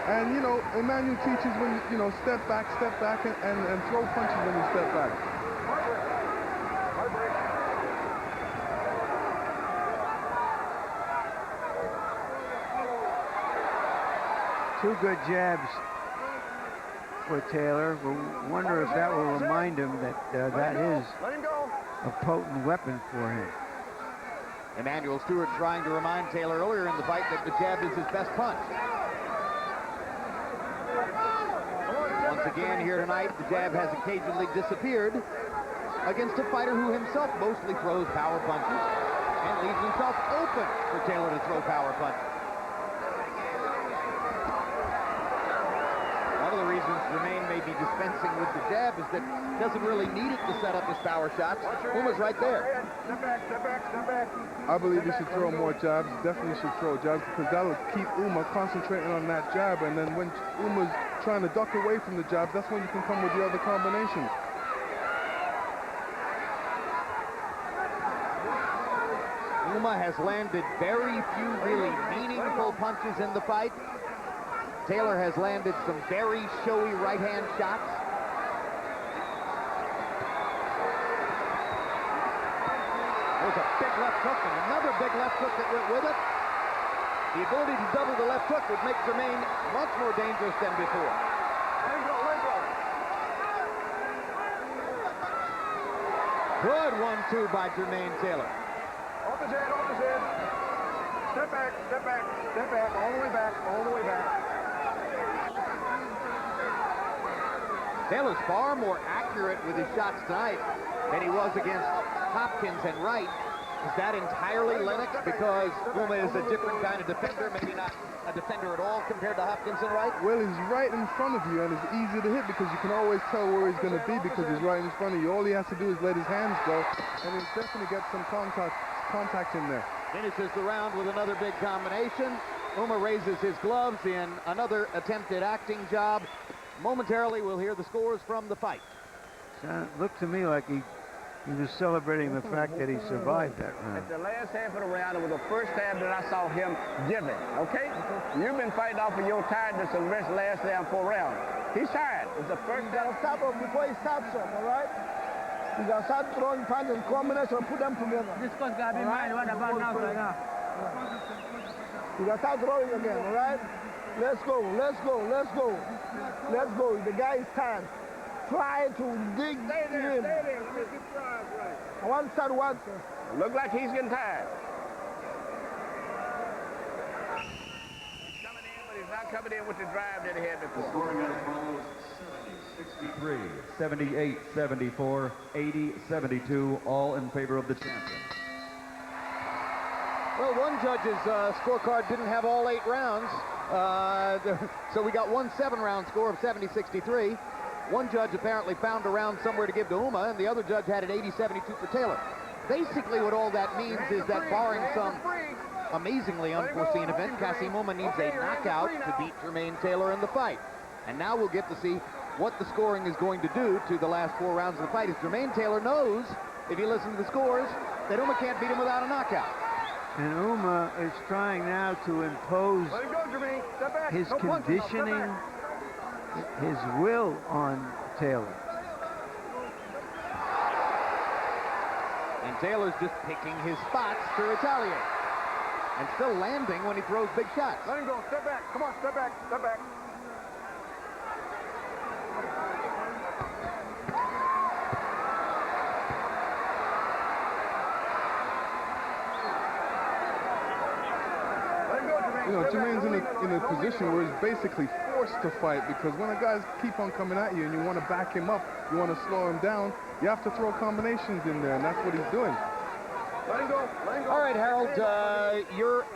S5: And you know, Emmanuel teaches when step back, and throw punches when you step back.
S3: Two good jabs for Taylor. We'll wonder if that will remind him that that is a potent weapon for him.
S4: Emmanuel Stewart trying to remind Taylor earlier in the fight that the jab is his best punch. Once again here tonight, the jab has occasionally disappeared against a fighter who himself mostly throws power punches and leaves himself open for Taylor to throw power punches. One of the reasons Jermaine may be dispensing with the jab is that he doesn't really need it to set up his power shots. Ouma's right there.
S2: Step back.
S5: I believe he should throw more jabs. Definitely should throw jabs because that'll keep Ouma concentrating on that jab. And then when Ouma's trying to duck away from the jab, that's when you can come with the other combinations.
S4: Ouma has landed very few really meaningful punches in the fight. Taylor has landed some very showy right-hand shots. big left hook and another big left hook that went with it. The ability to double the left hook would make Jermaine much more dangerous than before.
S2: Let go, let go.
S4: Good 1-2 by Jermaine Taylor.
S2: Off his head, off his head. Step back, step back, step back, all the way back, all the way back.
S4: Taylor's far more accurate with his shots tonight than he was against Hopkins and Wright. Is that entirely Lennox because Ouma is a different kind of defender, maybe not a defender at all compared to Hopkins and Wright?
S5: Well, he's right in front of you, and it's easy to hit because you can always tell where he's going to be because he's right in front of you. All he has to do is let his hands go, and he'll definitely get some contact in there.
S4: Finishes the round with another big combination. Ouma raises his gloves in another attempted acting job. Momentarily, we'll hear the scores from the fight.
S3: Looked to me like he was celebrating the fact that he survived that round.
S6: At the last half of the round, it was the first time that I saw him give it, okay? You've been fighting off of your tiredness and rest last down 4 rounds. He's tired. It's the first time.
S7: Stop him before he stops him, all right? You got to start throwing punches and combination and put them together.
S8: This coach got to be mine. What about now, right now?
S7: You got to start throwing again, all right? Let's go, let's go, let's go. Let's go. The guy is tired. Try to dig in.
S6: Stay there. Make it drive right.
S7: I want to start once.
S6: Look like he's getting tired. He's coming in, but he's not coming in with the drive that he had before.
S1: Scoring as follows: 70-63, 78-74, 80-72, all in favor of the champion.
S4: Well, one judge's scorecard didn't have all 8 rounds, so we got one 7-round score of 70-63. One judge apparently found a round somewhere to give to Ouma, and the other judge had it 80-72 for Taylor. Basically, what all that means is that barring some amazingly unforeseen event, Kassim Ouma needs a knockout to beat Jermaine Taylor in the fight. And now we'll get to see what the scoring is going to do to the last 4 rounds of the fight, as Jermaine Taylor knows, if you listen to the scores, that Ouma can't beat him without a knockout.
S3: And Ouma is trying now to impose
S2: Let him go, Jermaine. Step back.
S3: his
S2: No punches now. Step
S3: conditioning,
S2: back.
S3: his will on Taylor.
S4: And Taylor's just picking his spots to retaliate. And still landing when he throws big shots.
S2: Let him go. Step back. Come on, step back. Step back. Let him go, Jermaine.
S5: You know,
S2: Step back.
S5: Jermaine's
S2: Don't
S5: in
S2: leave him.
S5: a position where he's basically forced to fight because when the guys keep on coming at you and you want to back him up, you want to slow him down, you have to throw combinations in there, and that's what he's doing.
S2: Let him go. Let him go.
S4: All right, Harold, your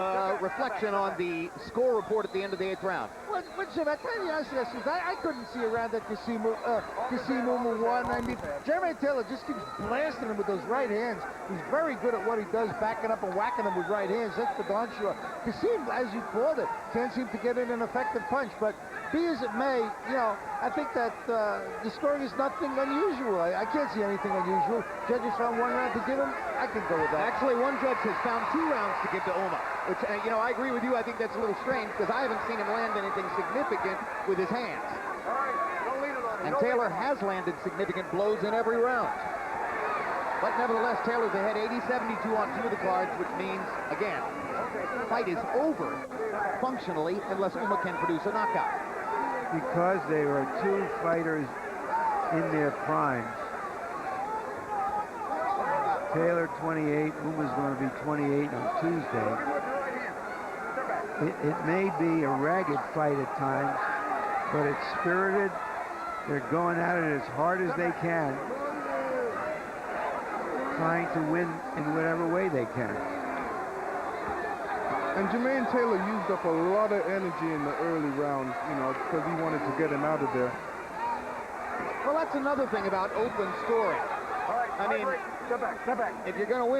S4: reflection on the score report at the end of the 8th round.
S7: Well, Jim, I tell you honestly, I couldn't see around that Kassim Ouma won. I mean, Jermaine Taylor just keeps blasting him with those right hands. He's very good at what he does, backing up and whacking him with right hands. That's for darn sure. Kassim, as you called it, can't seem to get in an effective punch. But be as it may, you know, I think that the scoring is nothing unusual. I can't see anything unusual. Judges found 1 round to give him. I can go with that.
S4: Actually, one judge has found 2 rounds to give to Ouma, which, you know, I agree with you. I think that's a little strange because I haven't seen him land anything significant with his hands.
S2: All right. Don't lean it on him.
S4: And
S2: Don't
S4: Taylor
S2: lean it on him.
S4: has landed significant blows in every round. But nevertheless, Taylor's ahead 80-72 on 2 of the cards, which means, again, the fight is over functionally unless Ouma can produce a knockout.
S3: Because they are 2 fighters in their primes. Taylor 28, Ouma's going to be 28 on Tuesday. It may be a ragged fight at times, but it's spirited. They're going at it as hard as they can, trying to win in whatever way they can.
S5: And Jermaine Taylor used up a lot of energy in the early rounds, you know, because he wanted to get him out of there.
S4: Well, that's another thing about open scoring.
S2: All right.
S4: I mean,
S2: step back. Step back.
S4: if you're going to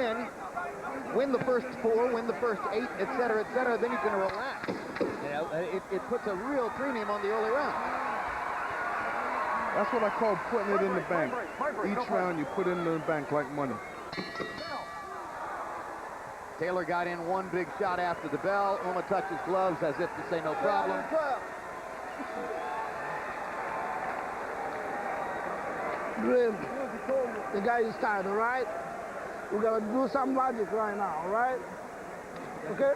S4: win the first 4, win the first 8, etc., then you can relax. You know, it puts a real premium on the early round.
S5: That's what I call putting it in the bank. Each round you put it in the bank like money.
S4: Taylor got in 1 big shot after the bell. Ouma touches gloves as if to say no problem.
S7: Grim, the guy is tired, all right?
S9: We gotta do some magic right now, all right? Okay?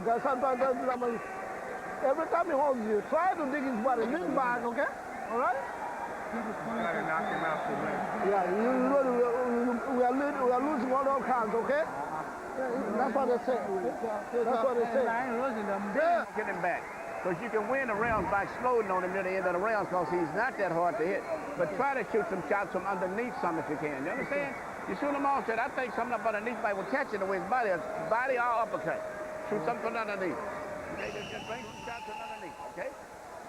S9: That's sometimes every time he holds you, try to dig his body, lean back, okay? All right?
S5: Gotta knock him out the way.
S9: Yeah, we are losing all our cards, okay? That's what they say. That's what they say.
S6: Yeah. Get him back. Because you can win the rounds by exploding on him near the end of the rounds because he's not that hard to hit. But try to shoot some shots from underneath some if you can. You understand? You shoot him off, I think something up underneath by catching the way his body is. Body or uppercut. Shoot something from underneath. Okay, just bring some shots from underneath, okay?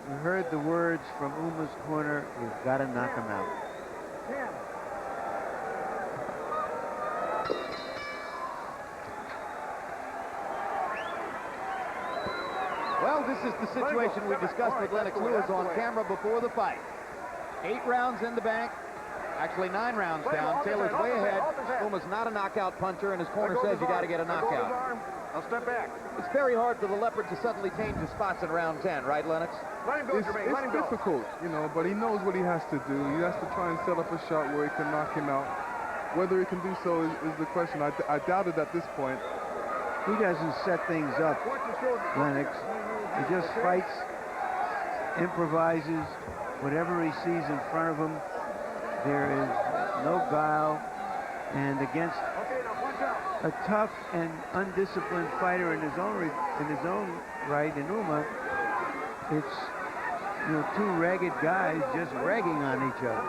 S3: We heard the words from Ouma's corner, you've got to knock him out.
S4: Well, this is the situation we discussed with Lennox Lewis on camera before the fight. 8 rounds in the bank. Actually, 9 rounds down. Taylor's way ahead. Ouma's not a knockout puncher, and his corner says you got to get a knockout.
S2: I'll step back.
S4: It's very hard for the Leopard to suddenly change his spots in round 10, right, Lennox?
S2: Let him go, Jermaine. Let him go.
S5: It's difficult, you know, but he knows what he has to do. He has to try and set up a shot where he can knock him out. Whether he can do so is the question. I doubt it at this point.
S3: He doesn't set things up, Lennox. He just fights, improvises, whatever he sees in front of him. There is no guile, and against a tough and undisciplined fighter in his own right, in Ouma, it's, you know, 2 ragged guys just ragging on each other.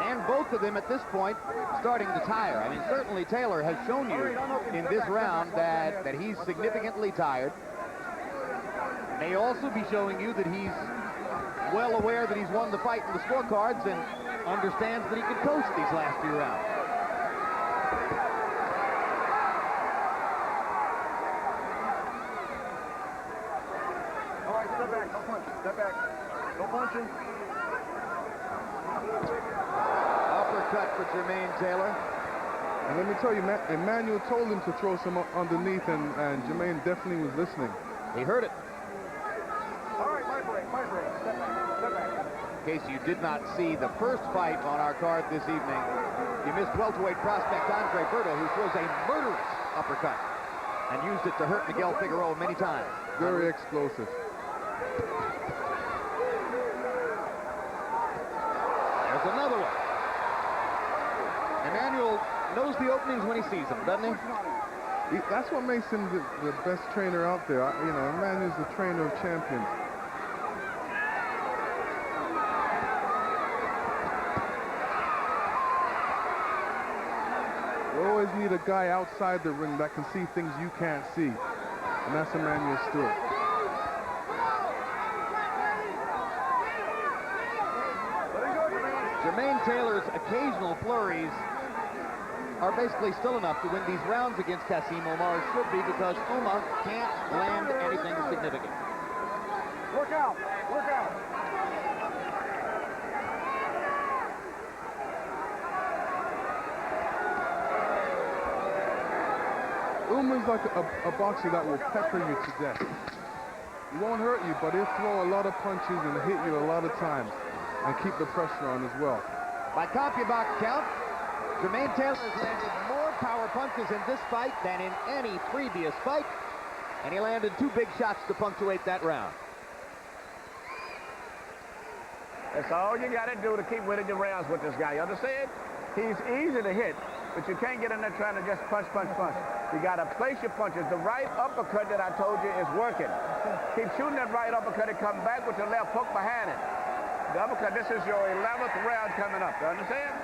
S4: And both of them at this point starting to tire. I mean, certainly Taylor has shown you in this round that he's significantly tired. May also be showing you that he's well aware that he's won the fight in the scorecards and understands that he can coast these last few rounds.
S2: All right, step back. No punching. Step back. No punching.
S4: Uppercut for Jermaine Taylor.
S5: And let me tell you, Emmanuel told him to throw some underneath, and Jermaine definitely was listening.
S4: He heard it.
S2: All right, my break. Step back. Step back.
S4: In case you did not see the first fight on our card this evening, you missed welterweight prospect Andre Berto, who throws a murderous uppercut and used it to hurt Miguel Figueroa many times.
S5: Very explosive.
S4: There's another one. Emmanuel knows the openings when he sees them, doesn't he?
S5: That's what makes him the best trainer out there. You know, Emmanuel's the trainer of champions. You always need a guy outside the ring that can see things you can't see. And that's Emmanuel Stewart.
S4: Jermaine Taylor's occasional flurries are basically still enough to win these rounds against Kassim Ouma, should be, because Ouma can't land anything significant.
S2: Work out. Work out.
S5: Ouma's like a boxer that will pepper you to death. He won't hurt you, but he'll throw a lot of punches and hit you a lot of times and keep the pressure on as well.
S4: By CompuBox count, Jermaine Taylor has landed more power punches in this fight than in any previous fight, and he landed 2 big shots to punctuate that round.
S6: That's all you got to do to keep winning your rounds with this guy. You understand? He's easy to hit, but you can't get in there trying to just punch. You got to place your punches. The right uppercut that I told you is working. Keep shooting that right uppercut and come back with your left hook behind it. The uppercut, this is your 11th round coming up. You understand?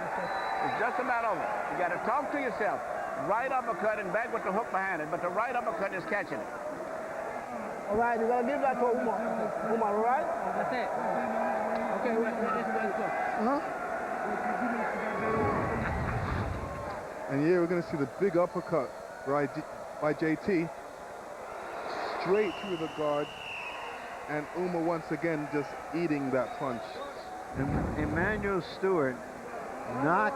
S6: It's just about over. You got to talk to yourself. Right uppercut and back with the hook behind it, but the right uppercut is catching it.
S9: All right, you got to give that to Ouma. Ouma, all right?
S8: That's it. Okay, let's go.
S5: And here we're going to see the big uppercut by JT. Straight through the guard. And Ouma once again just eating that punch.
S3: And Emmanuel Stewart not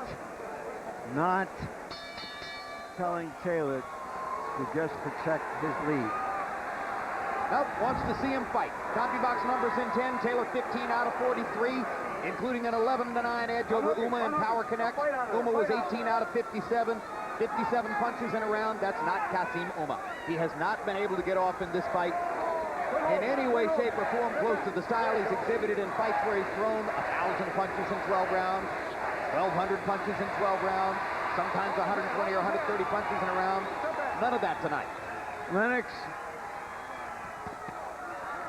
S3: telling Taylor to just protect his lead.
S4: Nope, wants to see him fight. CompuBox numbers in 10, Taylor 15 out of 43. including an 11-9 edge over Ouma in power connect. Ouma was 18 out of 57 punches in a round. That's not Kasim Ouma. He has not been able to get off in this fight in any way, shape, or form close to the style he's exhibited in fights where he's thrown 1,000 punches in 12 rounds, 1,200 punches in 12 rounds, sometimes 120 or 130 punches in a round. None of that tonight.
S3: Lennox,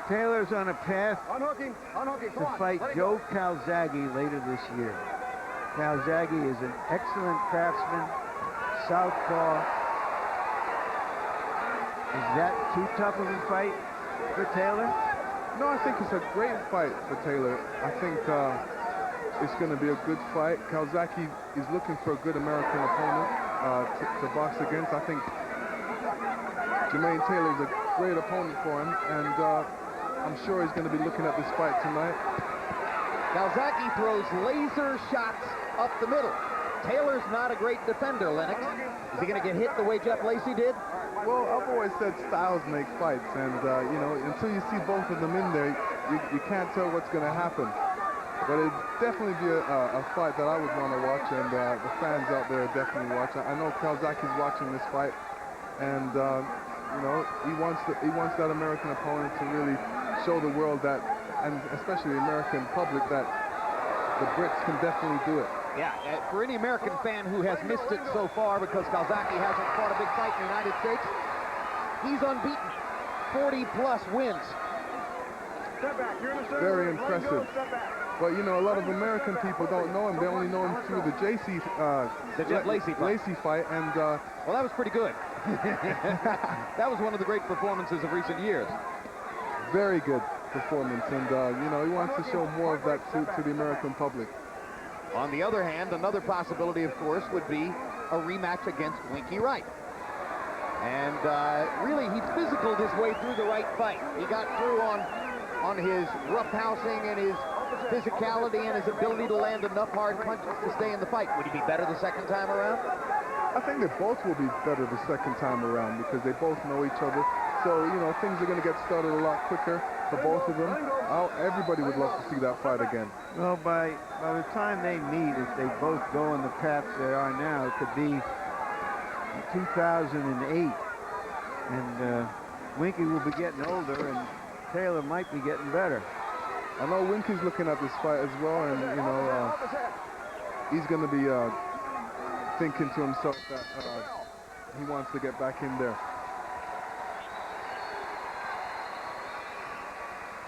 S3: Taylor's on a path
S2: to
S3: fight Joe Calzaghe later this year. Calzaghe is an excellent craftsman, southpaw. Is that too tough of a fight for Taylor?
S5: No, I think it's a great fight for Taylor. I think it's going to be a good fight. Calzaghe is looking for a good American opponent to box against. I think Jermaine Taylor is a great opponent for him, and I'm sure he's going to be looking at this fight tonight.
S4: Calzaghe throws laser shots up the middle. Taylor's not a great defender, Lennox. Is he going to get hit the way Jeff Lacey did?
S5: Well, I've always said styles make fights, and you know, until you see both of them in there, you can't tell what's going to happen. But it'd definitely be a fight that I would want to watch, and the fans out there definitely watch. I know Calzaghe's watching this fight, and you know, he wants that American opponent to really show the world that, and especially the American public, that the Brits can definitely do it.
S4: Yeah, for any American fan who has missed it so far because Calzaghe hasn't fought a big fight in the United States, he's unbeaten. 40-plus wins.
S5: Very impressive. But, you know, a lot of American people don't know him. They only know him through the
S4: Jeff Lacey fight.
S5: And
S4: well, that was pretty good. That was one of the great performances of recent years.
S5: Very good performance. And, you know, he wants to show more of that to the American public.
S4: On the other hand, another possibility, of course, would be a rematch against Winky Wright. And really, he physicaled his way through the Wright fight. He got through on his roughhousing and his physicality and his ability to land enough hard punches to stay in the fight. Would he be better the second time around?
S5: I think they both will be better the second time around because they both know each other. So, you know, things are going to get started a lot quicker for both of them. Everybody would love to see that fight again.
S3: Well, by the time they meet, if they both go on the path they are now, it could be 2008. And Winky will be getting older, and Taylor might be getting better.
S5: I know Winky's looking at this fight as well, and, you know, he's going to be thinking to himself that he wants to get back in there.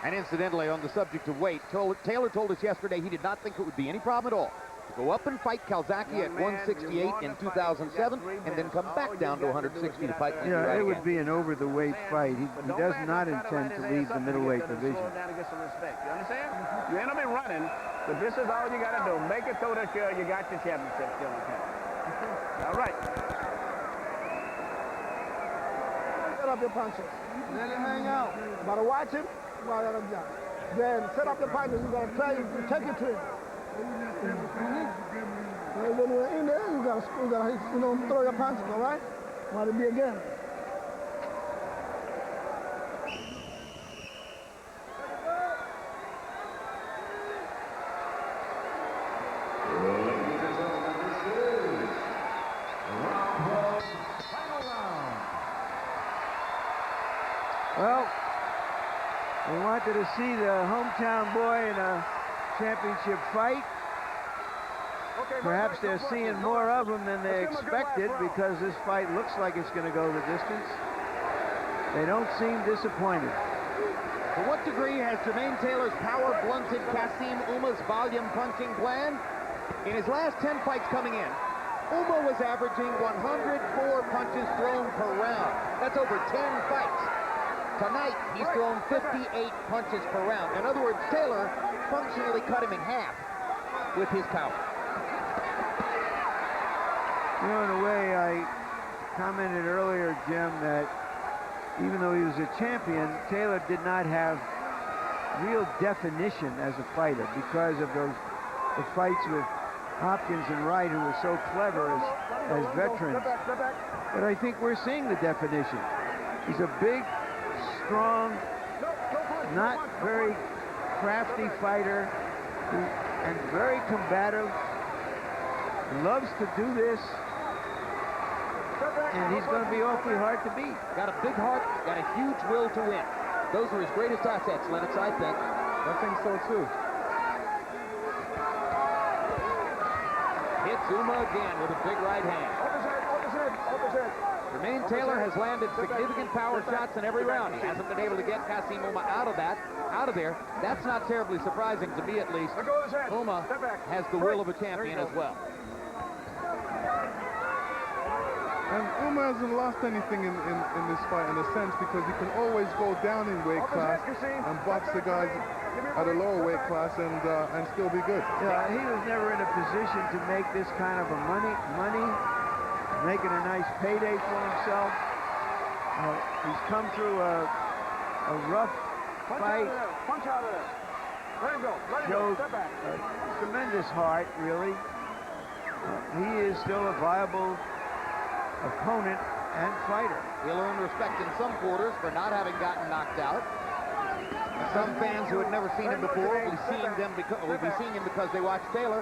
S4: And incidentally, on the subject of weight, Taylor told us yesterday he did not think it would be any problem at all to go up and fight Calzaghe at 168 in 2007 and then come back down to 160 to fight.
S3: Yeah, it would be an over-the-weight fight. He does not intend to leave the middleweight division.
S6: You understand? You ain't gonna be running, but this is all you gotta do. Make it so that you got your championship still in hand. All right.
S9: Set up your punches. Let it hang out. You gotta watch him. Then set up the punches. You gotta try to take it to him. And when you're in there, you gotta throw your punches. All right? Want to be again.
S3: Well, we wanted to see the hometown boy in a championship fight. Perhaps they're seeing more of him than they expected because this fight looks like it's going to go the distance. They don't seem disappointed.
S4: To what degree has Jermaine Taylor's power blunted Kasim Ouma's volume punching plan? In his last 10 fights coming in, Ouma was averaging 104 punches thrown per round. That's over 10 fights. Tonight, he's thrown 58 punches per round. In other words, Taylor functionally cut him in half with his power.
S3: You know, in a way, I commented earlier, Jim, that even though he was a champion, Taylor did not have real definition as a fighter because of the fights with Hopkins and Wright, who were so clever as veterans. But I think we're seeing the definition. He's a big, strong, not very crafty fighter who and very combative. Loves to do this. And he's going to be awfully hard to beat.
S4: Got a big heart, got a huge will to win. Those are his greatest assets, Lennox, I think.
S5: I think so too.
S4: Hits Ouma again with a big right hand. Jermaine Taylor has landed significant power shots in every round. He hasn't been able to get Kassim Ouma out of there. That's not terribly surprising to me, at least. Ouma has the will of a champion as well.
S5: And Ouma hasn't lost anything in this fight in a sense, because he can always go down in weight class and box the guys at a lower weight class and still be good.
S3: Yeah, he was never in a position to make this kind of a money, making a nice payday for himself. He's come through a rough fight.
S2: Punch out of there. Let him go. Let him
S3: Showed
S2: go. Step back.
S3: tremendous heart, really. He is still a viable opponent and fighter.
S4: He'll earn respect in some quarters for not having gotten knocked out. Some fans who had never seen him before will be seeing him because they watched Taylor.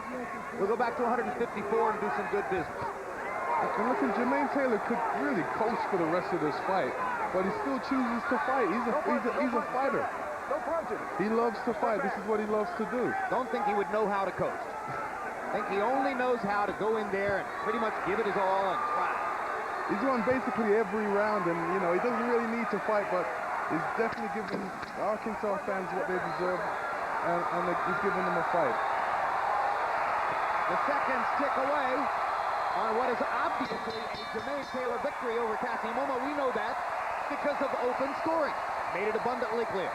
S4: We'll go back to 154 and do some good business.
S5: And listen, Jermaine Taylor could really coast for the rest of this fight, but he still chooses to fight. He's a fighter.
S2: Don't punch him.
S5: He loves to fight. This is what he loves to do.
S4: Don't think he would know how to coast. I think he only knows how to go in there and pretty much give it his all and try.
S5: He's won basically every round, and you know he doesn't really need to fight, but he's definitely giving Arkansas fans what they deserve, and he's giving them a fight.
S4: The seconds tick away on what is obviously a Jermaine Taylor victory over Kassim Ouma. We know that because of open scoring. Made it abundantly clear.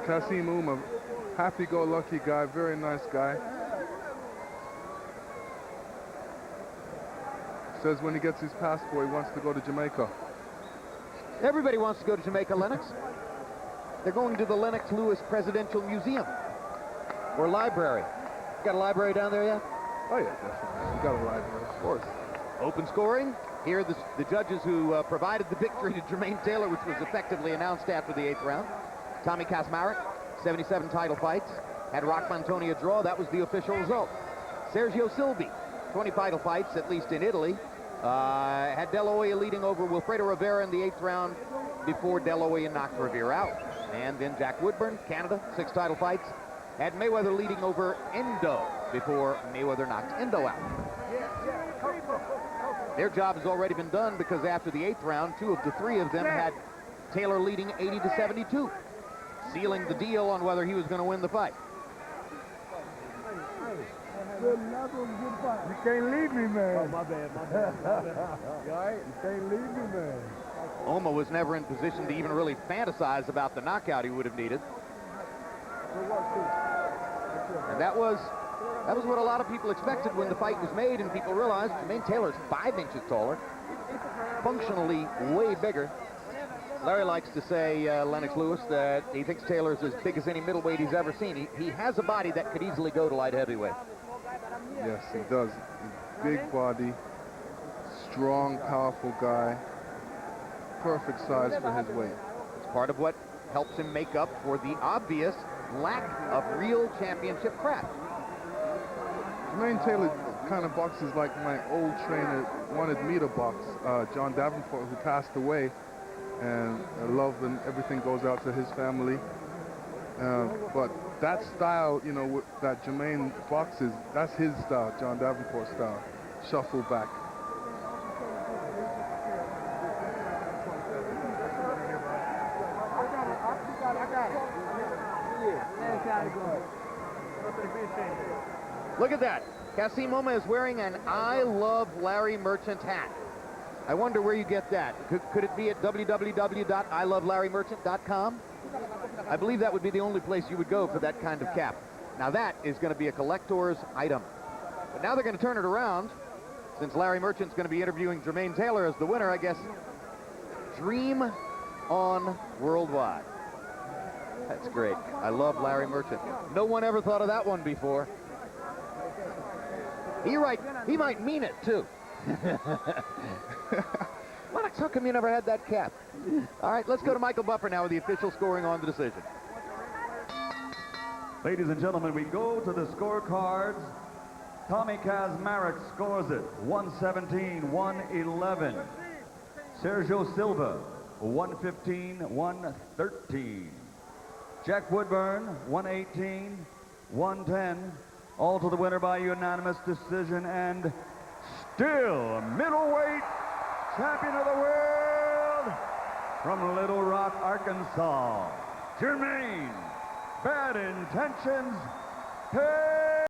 S5: Kassim Ouma, happy-go-lucky guy, very nice guy. Says when he gets his passport, he wants to go to Jamaica.
S4: Everybody wants to go to Jamaica, Lennox. They're going to the Lennox Lewis Presidential Museum or library. Got a library down there yet?
S5: Oh yeah, definitely. You got a library, of course.
S4: Open scoring. Here are the judges who provided the victory to Jermaine Taylor, which was effectively announced after the 8th round. Tommy Kaczmarek, 77 title fights. Had Rock Montoni a draw. That was the official result. Sergio Silvi, 20 title fights, at least in Italy. Had De La Hoya leading over Wilfredo Rivera in the 8th round before De La Hoya knocked Rivera out. And then Jack Woodburn, Canada, 6 title fights. Had Mayweather leading over Endo before Mayweather knocked Endo out. Their job has already been done because after the 8th round, 2 of the 3 of them had Taylor leading 80-72, sealing the deal on whether he was going to win the fight.
S9: You can't leave me, man. Oh, my bad. You all right? You can't leave me, man.
S4: Ouma was never in position to even really fantasize about the knockout he would have needed. And that was what a lot of people expected when the fight was made, and people realized Jermaine Taylor's 5 inches taller, functionally way bigger. Larry likes to say, Lennox Lewis, that he thinks Taylor's as big as any middleweight he's ever seen. He has a body that could easily go to light heavyweight.
S5: Yes, he does. Big body, strong, powerful guy. Perfect size for his weight.
S4: It's part of what helps him make up for the obvious lack of real championship craft.
S5: Jermaine Taylor kind of boxes like my old trainer wanted me to box, John Davenport, who passed away. And love and everything goes out to his family. But that style, you know, that Jermaine boxes, that's his style, John Davenport style. Shuffle back.
S4: Look at that. Kassim Ouma is wearing an I Love Larry Merchant hat. I wonder where you get that. Could it be at www.ilovelarrymerchant.com? I believe that would be the only place you would go for that kind of cap. Now that is going to be a collector's item. But now they're going to turn it around. Since Larry Merchant's going to be interviewing Jermaine Taylor as the winner, I guess, Dream On Worldwide. That's great. I love Larry Merchant. No one ever thought of that one before. He might mean it, too. Lennox, how come you never had that cap? All right, let's go to Michael Buffer now with the official scoring on the decision.
S1: Ladies and gentlemen, we go to the scorecards. Tommy Kazmarek scores it, 117-111. Sergio Silva, 115-113. Jack Woodburn, 118-110. All to the winner by unanimous decision, and still middleweight champion of the world from Little Rock, Arkansas, Jermaine Bad Intentions